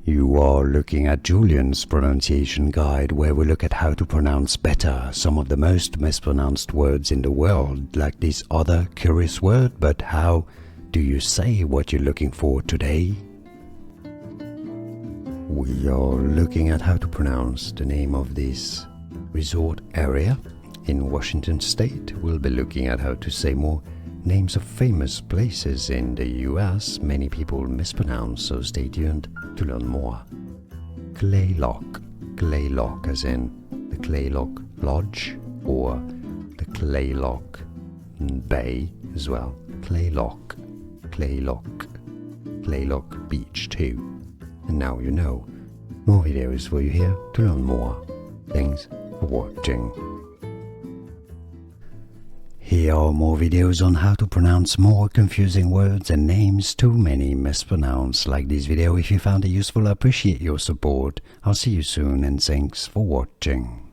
You are looking at Julian's pronunciation guide, where we look at how to pronounce better some of the most mispronounced words in the world, like this other curious word. But how do you say what you're looking for today? We are looking at how to pronounce the name of this resort area in Washington State. We'll be looking at how to say more names of famous places in the US many people mispronounce, so stay tuned to learn more. Kalaloch, Kalaloch as in the Kalaloch Lodge or the Kalaloch Bay as well. Kalaloch, Kalaloch, Kalaloch Beach too. And now you know. More videos for you here to learn more. Thanks for watching. Here are more videos on how to pronounce more confusing words and names too many mispronounced. Like this video if you found it useful. I appreciate your support. I'll see you soon and thanks for watching.